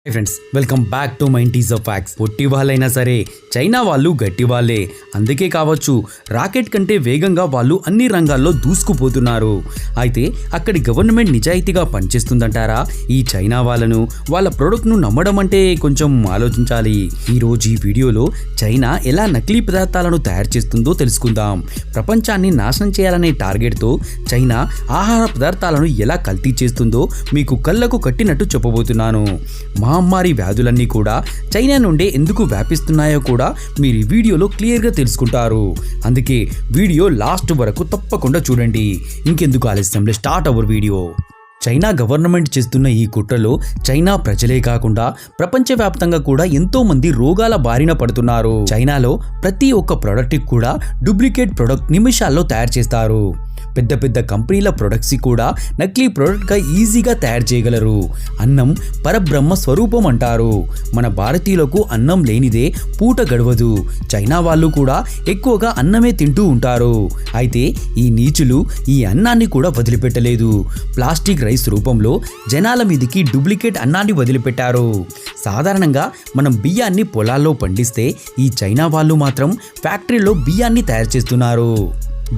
Friends welcome back to Mantis of facts. పొట్టి వాళ్ళైనా సరే చైనా వాళ్ళు గట్టి వాళ్ళే. అందుకే కావచ్చు రాకెట్ కంటే వేగంగా వాళ్ళు అన్ని రంగాల్లో దూసుకుపోతున్నారు. అయితే అక్కడి గవర్నమెంట్ నిజాయితీగా పనిచేస్తుందంటారా? ఈ చైనా వాళ్ళను వాళ్ళ ప్రోడక్ట్ను నమ్మడం అంటే కొంచెం ఆలోచించాలి. ఈరోజు ఈ వీడియోలో చైనా ఎలా నకిలీ పదార్థాలను తయారు చేస్తుందో తెలుసుకుందాం. ప్రపంచాన్ని నాశనం చేయాలనే టార్గెట్తో చైనా ఆహార పదార్థాలను ఎలా కల్తీ చేస్తుందో మీకు కళ్ళకు కట్టినట్టు చెప్పబోతున్నాను. మహమ్మారి వ్యాధులన్నీ కూడా చైనా నుండే ఎందుకు వ్యాపిస్తున్నాయో కూడా మీరు ఈ వీడియోలో క్లియర్గా తెలుసుకుంటారు. అందుకే వీడియో లాస్ట్ వరకు తప్పకుండా చూడండి. ఇంకెందుకు ఆలస్యం, start our video. China government చేస్తున్న ఈ కుట్రలో చైనా ప్రజలే కాకుండా ప్రపంచవ్యాప్తంగా కూడా ఎంతో మంది రోగాల బారిన పడుతున్నారు. చైనాలో ప్రతి ఒక్క ప్రోడక్ట్కి కూడా డూప్లికేట్ ప్రోడక్ట్ నిమిషాల్లో తయారు చేస్తారు. పెద్ద పెద్ద కంపెనీల ప్రొడక్ట్స్ కూడా నకిలీ ప్రోడక్ట్గా ఈజీగా తయారు చేయగలరు. అన్నం పరబ్రహ్మ స్వరూపం అంటారు. మన భారతీయులకు అన్నం లేనిదే పూట గడవదు. చైనా వాళ్ళు కూడా ఎక్కువగా అన్నమే తింటూ ఉంటారు. అయితే ఈ నీచులు ఈ అన్నాన్ని కూడా వదిలిపెట్టలేదు. ప్లాస్టిక్ రైస్ రూపంలో జనాల మీదకి డూప్లికేట్ అన్నాన్ని వదిలిపెట్టారు. సాధారణంగా మనం బియ్యాన్ని పొలాల్లో పండిస్తే ఈ చైనా వాళ్ళు మాత్రం ఫ్యాక్టరీలో బియ్యాన్ని తయారు చేస్తున్నారు.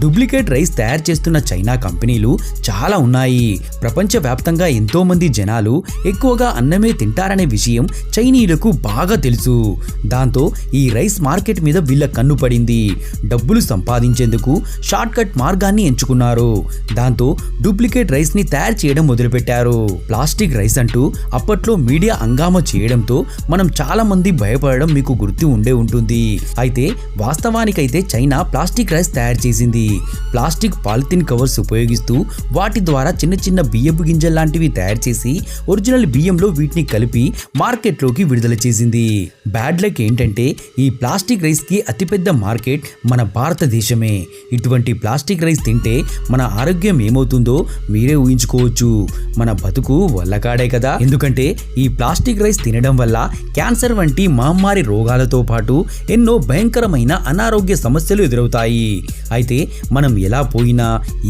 డూప్లికేట్ రైస్ తయారు చేస్తున్న చైనా కంపెనీలు చాలా ఉన్నాయి. ప్రపంచవ్యాప్తంగా ఎంతో మంది జనాలు ఎక్కువగా అన్నమే తింటారనే విషయం చైనీయులకు బాగా తెలుసు. దాంతో ఈ రైస్ మార్కెట్ మీద వీళ్ళ కన్ను పడింది. డబ్బులు సంపాదించేందుకు షార్ట్ కట్ మార్గాన్ని ఎంచుకున్నారు. దాంతో డూప్లికేట్ రైస్ ని తయారు చేయడం మొదలుపెట్టారు. ప్లాస్టిక్ రైస్ అంటూ అప్పట్లో మీడియా హంగామా చేయడంతో మనం చాలా మంది భయపడడం మీకు గుర్తు ఉండే ఉంటుంది. అయితే వాస్తవానికైతే చైనా ప్లాస్టిక్ రైస్ తయారు చేసింది. ప్లాస్టిక్ పాలిథిన్ కవర్స్ ఉపయోగిస్తూ వాటి ద్వారా చిన్న చిన్న బియ్యపు గింజల లాంటివి తయారు చేసి ఒరిజినల్ బియ్యంలో వీటిని కలిపి మార్కెట్లోకి విడుదల చేసింది. బ్యాడ్ లక్ ఏంటంటే ఈ ప్లాస్టిక్ రైస్ కి అతిపెద్ద మార్కెట్ మన భారతదేశమే. ఇటువంటి ప్లాస్టిక్ రైస్ తింటే మన ఆరోగ్యం ఏమవుతుందో మీరే ఊహించుకోవచ్చు. మన బతుకు వల్లకాడే కదా. ఎందుకంటే ఈ ప్లాస్టిక్ రైస్ తినడం వల్ల క్యాన్సర్ వంటి మహమ్మారి రోగాలతో పాటు ఎన్నో భయంకరమైన అనారోగ్య సమస్యలు ఎదురవుతాయి. అయితే మనం ఎలా పోయినా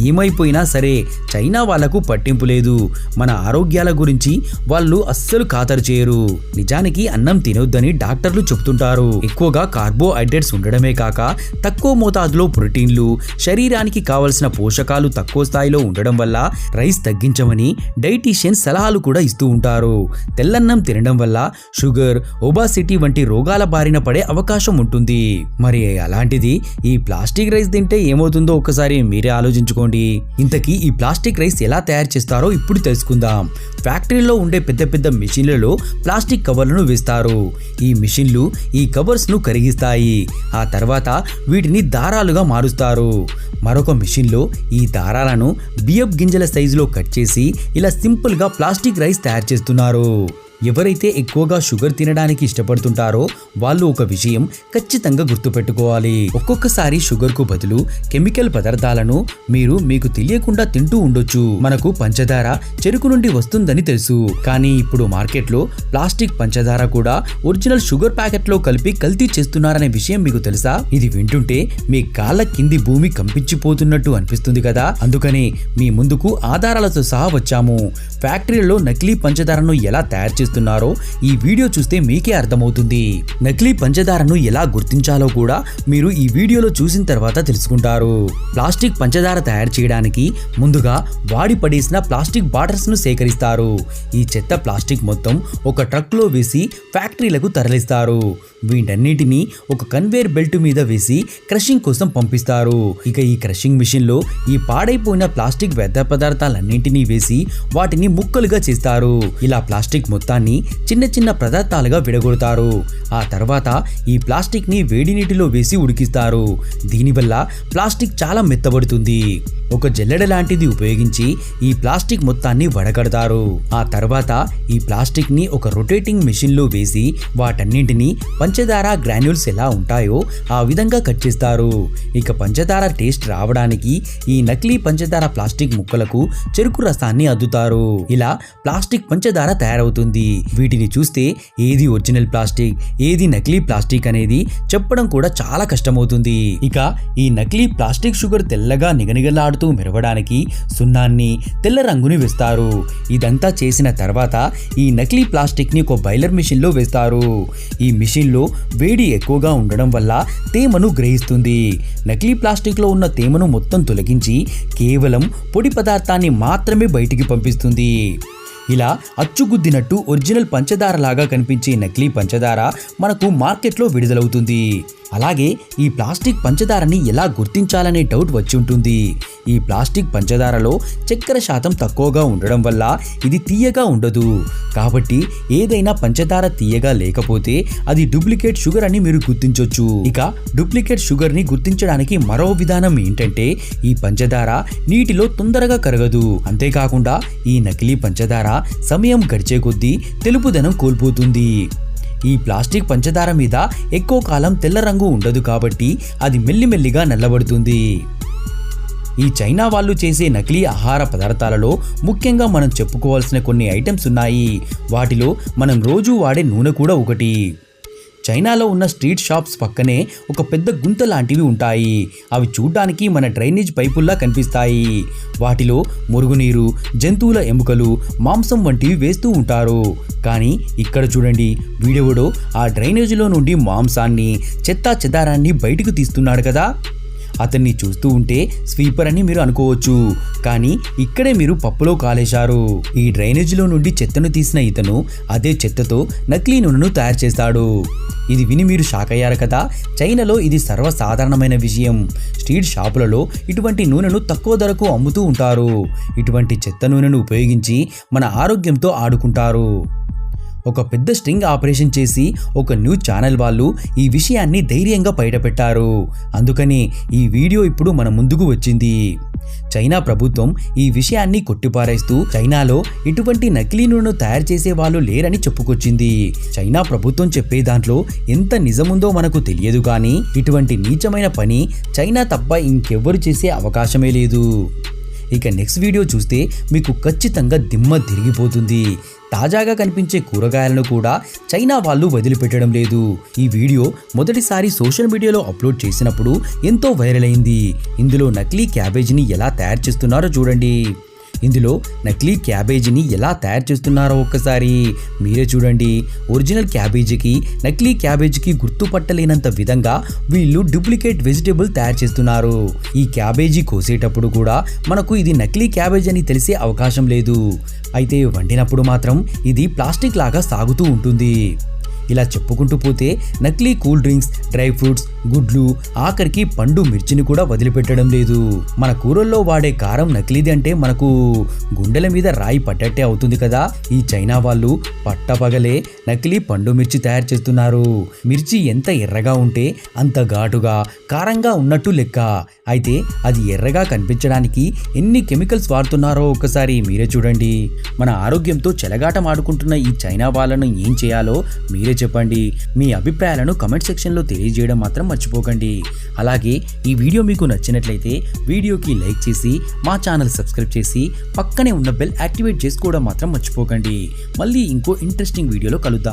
ఏమైపోయినా సరే చైనా వాళ్లకు పట్టింపు లేదు. మన ఆరోగ్యాల గురించి వాళ్ళు అస్సలు ఖాతరు చేయరు. నిజానికి అన్నం తినొద్దని డాక్టర్లు చెప్తుంటారు. ఎక్కువగా కార్బోహైడ్రేట్స్ ఉండడమే కాక తక్కువ మోతాదులో ప్రోటీన్లు, శరీరానికి కావలసిన పోషకాలు తక్కువ స్థాయిలో ఉండడం వల్ల రైస్ తగ్గించమని డైటీషియన్స్ సలహాలు కూడా ఇస్తూ ఉంటారు. తెల్లన్నం తినడం వల్ల షుగర్, ఒబాసిటీ వంటి రోగాల బారిన పడే అవకాశం ఉంటుంది. మరి అలాంటిది ఈ ప్లాస్టిక్ రైస్ తింటే ఏమవుతుందో ఒకసారి మీరే ఆలోచించుకోండి. ఇంతకీ ఈ ప్లాస్టిక్ రైస్ ఎలా తయారు చేస్తారో ఇప్పుడు తెలుసుకుందాం. ఫ్యాక్టరీలో ఉండే పెద్ద పెద్ద మిషన్లలో ప్లాస్టిక్ కవర్లను వేస్తారు. ఈ మిషన్లు ఈ కవర్స్ ను కరిగిస్తాయి. ఆ తర్వాత వీటిని దారాలుగా మారుస్తారు. మరొక మిషన్లో ఈ దారాలను బియ్యపు గింజల సైజులో కట్ చేసి ఇలా సింపుల్ గా ప్లాస్టిక్ రైస్ తయారు చేస్తున్నారు. ఎవరైతే ఎక్కువగా షుగర్ తినడానికి ఇష్టపడుతుంటారో వాళ్ళు ఒక విషయం ఖచ్చితంగా గుర్తుపెట్టుకోవాలి. ఒక్కొక్కసారి షుగర్ కు బదులు కెమికల్ పదార్థాలను మీరు మీకు తెలియకుండా తింటూ ఉండొచ్చు. మనకు పంచదార చెరుకు నుండి వస్తుందని తెలుసు, కానీ ఇప్పుడు మార్కెట్లో ప్లాస్టిక్ పంచదార కూడా ఒరిజినల్ షుగర్ ప్యాకెట్ లో కలిపి కల్తీ చేస్తున్నారనే విషయం మీకు తెలుసా? ఇది వింటుంటే మీ కాళ్ళ కింది భూమి కంపించిపోతున్నట్టు అనిపిస్తుంది కదా. అందుకనే మీ ముందుకు ఆధారాలతో సహా వచ్చాము. ఫ్యాక్టరీలో నకిలీ పంచదారను ఎలా తయారు చేస్తున్నారో ఈ వీడియో చూస్తే మీకే అర్థమవుతుంది. నకిలీ పంచదారను ఎలా గుర్తించాలో కూడా మీరు ఈ వీడియోలో చూసిన తర్వాత తెలుసుకుంటారు. ప్లాస్టిక్ పంచదార తయారు చేయడానికి ముందుగా వాడి పడేసిన ప్లాస్టిక్ బాటిల్స్ ను సేకరిస్తారు. ఈ చెత్త ప్లాస్టిక్ మొత్తం ఒక ట్రక్ లో వేసి ఫ్యాక్టరీలకు తరలిస్తారు. వీటన్నిటిని ఒక కన్వేయర్ బెల్ట్ మీద వేసి క్రషింగ్ కోసం పంపిస్తారు. ఇక ఈ క్రషింగ్ మిషన్ లో ఈ పాడైపోయిన ప్లాస్టిక్ వ్యర్థ పదార్థాలన్నింటినీ వేసి వాటిని ముక్కలుగా చేస్తారు. ఇలా ప్లాస్టిక్ మొత్తాన్ని చిన్న చిన్న పదార్థాలుగా విడగొడతారు. ఆ తర్వాత ఈ ప్లాస్టిక్ ని వేడి నీటిలో వేసి ఉడికిస్తారు. దీనివల్ల ప్లాస్టిక్ చాలా మెత్తబడుతుంది. ఒక జల్లెడ లాంటిది ఉపయోగించి ఈ ప్లాస్టిక్ మొత్తాన్ని వడకడతారు. ఆ తర్వాత ఈ ప్లాస్టిక్ ని ఒక రొటేటింగ్ మెషిన్ లో వేసి వాటన్నింటినీ పంచదార గ్రాన్యూల్స్ ఎలా ఉంటాయో ఆ విధంగా కట్ చేస్తారు. ఇక పంచదార టేస్ట్ రావడానికి ఈ నకిలీ పంచదార ప్లాస్టిక్ ముక్కలకు చెరుకు రసాన్ని అద్దుతారు. ఇలా ప్లాస్టిక్ పంచదార తయారవుతుంది. ఉంటుంది. వీటిని చూస్తే ఏది ఒరిజినల్ ప్లాస్టిక్ ఏది నకిలీ ప్లాస్టిక్ అనేది చెప్పడం కూడా చాలా కష్టమవుతుంది. ఇక ఈ నకిలీ ప్లాస్టిక్ షుగర్ తెల్లగా నిగనిగలాడుతూ మెరవడానికి సున్నాన్ని తెల్ల రంగుని వేస్తారు. ఇదంతా చేసిన తర్వాత ఈ నకిలీ ప్లాస్టిక్ ని ఒక బాయిలర్ మిషన్ లో వేస్తారు. ఈ మిషన్ లో వేడి ఎక్కువగా ఉండడం వల్ల తేమను గ్రహిస్తుంది. నకిలీ ప్లాస్టిక్ లో ఉన్న తేమను మొత్తం తొలగించి కేవలం పొడి పదార్థాన్ని మాత్రమే బయటికి పంపిస్తుంది. ఇలా అచ్చుగుద్దినట్టు ఒరిజినల్ పంచదార లాగా కనిపించే నకిలీ పంచదార మనకు మార్కెట్లో విడుదలవుతుంది. అలాగే ఈ ప్లాస్టిక్ పంచదారని ఎలా గుర్తించాలనే డౌట్ వచ్చి ఉంటుంది. ఈ ప్లాస్టిక్ పంచదారలో చక్కెర శాతం తక్కువగా ఉండడం వల్ల ఇది తీయగా ఉండదు. కాబట్టి ఏదైనా పంచదార తీయగా లేకపోతే అది డూప్లికేట్ షుగర్ అని మీరు గుర్తించొచ్చు. ఇక డూప్లికేట్ షుగర్ ని గుర్తించడానికి మరో విధానం ఏంటంటే ఈ పంచదార నీటిలో తొందరగా కరగదు. అంతేకాకుండా ఈ నకిలీ పంచదార సమయం గడిచే కొద్దీ తెలుపుదనం కోల్పోతుంది. ఈ ప్లాస్టిక్ పంచదార మీద ఎక్కువ కాలం తెల్ల రంగు ఉండదు కాబట్టి అది మెల్లిమెల్లిగా నల్లబడుతుంది. ఈ చైనా వాళ్ళు చేసే నకిలీ ఆహార పదార్థాలలో ముఖ్యంగా మనం చెప్పుకోవాల్సిన కొన్ని ఐటమ్స్ ఉన్నాయి. వాటిలో మనం రోజు వాడే నూనె కూడా ఒకటి. చైనాలో ఉన్న స్ట్రీట్ షాప్స్ పక్కనే ఒక పెద్ద గుంత లాంటివి ఉంటాయి. అవి చూడ్డానికి మన డ్రైనేజ్ పైపుల్లా కనిపిస్తాయి. వాటిలో మురుగునీరు, జంతువుల ఎముకలు, మాంసం వంటివి వేస్తూ ఉంటారు. కానీ ఇక్కడ చూడండి, వీడెవడో ఆ డ్రైనేజీలో నుండి మాంసాన్ని, చెత్తా చెదారాన్ని బయటకు తీస్తున్నాడు కదా. అతన్ని చూస్తూ ఉంటే స్వీపర్ అని మీరు అనుకోవచ్చు, కానీ ఇక్కడే మీరు పప్పులో కాలేశారు. ఈ డ్రైనేజీలో నుండి చెత్తను తీసిన ఇతను అదే చెత్తతో నకిలీ నూనెను తయారు చేస్తాడు. ఇది విని మీరు షాక్ అయ్యారు కదా. చైనాలో ఇది సర్వసాధారణమైన విషయం. స్ట్రీట్ షాపులలో ఇటువంటి నూనెను తక్కువ ధరకు అమ్ముతూ ఉంటారు. ఇటువంటి చెత్త నూనెను ఉపయోగించి మన ఆరోగ్యంతో ఆడుకుంటారు. ఒక పెద్ద స్ట్రింగ్ ఆపరేషన్ చేసి ఒక న్యూస్ ఛానల్ వాళ్ళు ఈ విషయాన్ని ధైర్యంగా బయటపెట్టారు. అందుకని ఈ వీడియో ఇప్పుడు మన ముందుకు వచ్చింది. చైనా ప్రభుత్వం ఈ విషయాన్ని కొట్టిపారేస్తూ చైనాలో ఇటువంటి నకిలీ నూనెను తయారు చేసే వాళ్ళు లేరని చెప్పుకొచ్చింది. చైనా ప్రభుత్వం చెప్పే దాంట్లో ఎంత నిజముందో మనకు తెలియదు, కానీ ఇటువంటి నీచమైన పని చైనా తప్ప ఇంకెవ్వరు చేసే అవకాశమే లేదు. ఇక నెక్స్ట్ వీడియో చూస్తే మీకు ఖచ్చితంగా దిమ్మ తిరిగిపోతుంది. తాజాగా కనిపించే కూరగాయలను కూడా చైనా వాళ్ళు వదిలిపెట్టడం లేదు. ఈ వీడియో మొదటిసారి సోషల్ మీడియాలో అప్లోడ్ చేసినప్పుడు ఎంతో వైరల్ అయింది. ఇందులో నకిలీ క్యాబేజీని ఎలా తయారు చేస్తున్నారో చూడండి. ఇందులో నకిలీ క్యాబేజీని ఎలా తయారు చేస్తున్నారో ఒక్కసారి మీరే చూడండి. ఒరిజినల్ క్యాబేజీకి నకిలీ క్యాబేజీకి గుర్తుపట్టలేనంత విధంగా వీళ్ళు డూప్లికేట్ వెజిటేబుల్ తయారు చేస్తున్నారు. ఈ క్యాబేజీ కోసేటప్పుడు కూడా మనకు ఇది నకిలీ క్యాబేజీ అని తెలిసే అవకాశం లేదు. అయితే వండినప్పుడు మాత్రం ఇది ప్లాస్టిక్ లాగా సాగుతూ ఉంటుంది. ఇలా చెప్పుకుంటూ పోతే నకిలీ కూల్ డ్రింక్స్, డ్రై ఫ్రూట్స్, గుడ్లు, ఆఖరికి పండు మిర్చిని కూడా వదిలిపెట్టడం లేదు. మన కూరల్లో వాడే కారం నకిలీది అంటే మనకు గుండెల మీద రాయి పడ్డట్టే అవుతుంది కదా. ఈ చైనా వాళ్ళు పట్టపగలే నకిలీ పండు మిర్చి తయారు చేస్తున్నారు. మిర్చి ఎంత ఎర్రగా ఉంటే అంత ఘాటుగా, కారంగా ఉన్నట్టు లెక్క. అయితే అది ఎర్రగా కనిపించడానికి ఎన్ని కెమికల్స్ వాడుతున్నారో ఒకసారి మీరే చూడండి. మన ఆరోగ్యంతో చెలగాటం ఆడుకుంటున్న ఈ చైనా వాళ్ళను ఏం చేయాలో మీరే చెప్పండి. మీ అభిప్రాయాలను కమెంట్ సెక్షన్లో తెలియజేయడం మాత్రం మర్చిపోకండి. అలాగే ఈ వీడియో మీకు నచ్చినట్లయితే వీడియోకి లైక్ చేసి మా ఛానల్ సబ్స్క్రైబ్ చేసి పక్కనే ఉన్న బెల్ యాక్టివేట్ చేసుకోవడం మాత్రం మర్చిపోకండి. మళ్ళీ ఇంకో ఇంట్రెస్టింగ్ వీడియోలో కలుద్దాం.